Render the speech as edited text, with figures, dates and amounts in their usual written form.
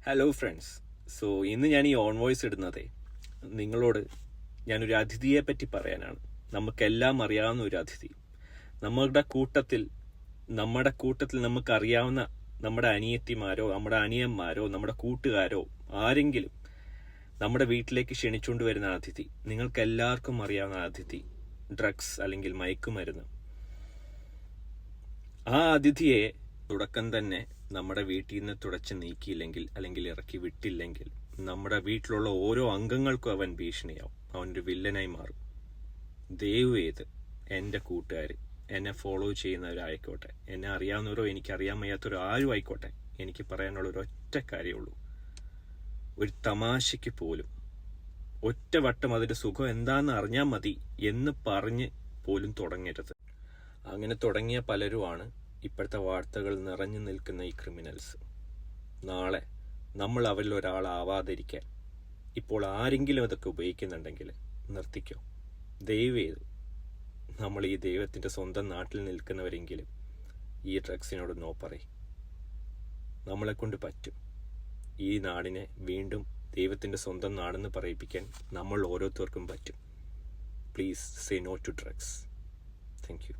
Hello friends. ഇന്ന് ഞാൻ ഈ ഓൺ വോയിസ് ഇടുന്നതേ നിങ്ങളോട് ഞാനൊരു അതിഥിയെ പറ്റി പറയാനാണ്. നമുക്കെല്ലാം അറിയാവുന്ന ഒരു അതിഥി. നമ്മുടെ കൂട്ടത്തിൽ നമുക്കറിയാവുന്ന നമ്മുടെ അനിയത്തിമാരോ നമ്മുടെ അനിയന്മാരോ നമ്മുടെ കൂട്ടുകാരോ ആരെങ്കിലും നമ്മുടെ വീട്ടിലേക്ക് ക്ഷണിച്ചുകൊണ്ട് വരുന്ന അതിഥി, നിങ്ങൾക്ക് എല്ലാവർക്കും അറിയാവുന്ന അതിഥി, ഡ്രഗ്സ് അല്ലെങ്കിൽ മയക്കുമരുന്ന്. ആ അതിഥിയെ തുടക്കം തന്നെ നമ്മുടെ വീട്ടിൽ നിന്ന് തുടച്ച് നീക്കിയില്ലെങ്കിൽ അല്ലെങ്കിൽ ഇറക്കി വിട്ടില്ലെങ്കിൽ നമ്മുടെ വീട്ടിലുള്ള ഓരോ അംഗങ്ങൾക്കും അവൻ ഭീഷണിയാവും. അവനൊരു വില്ലനായി മാറും. ദയവേത് എൻ്റെ കൂട്ടുകാർ, എന്നെ ഫോളോ ചെയ്യുന്നവരായിക്കോട്ടെ, എന്നെ അറിയാവുന്നവരോ എനിക്കറിയാൻ വയ്യാത്തവരോ ആരും ആയിക്കോട്ടെ, എനിക്ക് പറയാനുള്ള ഒരു ഒറ്റ കാര്യമുള്ളൂ. ഒരു തമാശയ്ക്ക് പോലും ഒറ്റ വട്ടം അതിൻ്റെ സുഖം എന്താണെന്ന് അറിഞ്ഞാൽ മതി എന്ന് പറഞ്ഞ് പോലും തുടങ്ങരുത്. അങ്ങനെ തുടങ്ങിയ പലരുമാണ് ഇപ്പോഴത്തെ വാർത്തകൾ നിറഞ്ഞു നിൽക്കുന്ന ഈ ക്രിമിനൽസ്. നാളെ നമ്മൾ അവരിൽ ഒരാളാവാതിരിക്കാൻ ഇപ്പോൾ ആരെങ്കിലും അതൊക്കെ ഉപയോഗിക്കുന്നുണ്ടെങ്കിൽ നിർത്തിക്കോ. ദയവേത് നമ്മൾ ഈ ദൈവത്തിൻ്റെ സ്വന്തം നാട്ടിൽ നിൽക്കുന്നവരെങ്കിലും ഈ ഡ്രഗ്സിനോട് നോ പറയും. നമ്മളെക്കൊണ്ട് പറ്റും ഈ നാടിനെ വീണ്ടും ദൈവത്തിൻ്റെ സ്വന്തം നാടെന്ന് പറയിപ്പിക്കാൻ. നമ്മൾ ഓരോരുത്തർക്കും പറ്റും. Please say no to drugs. Thank U.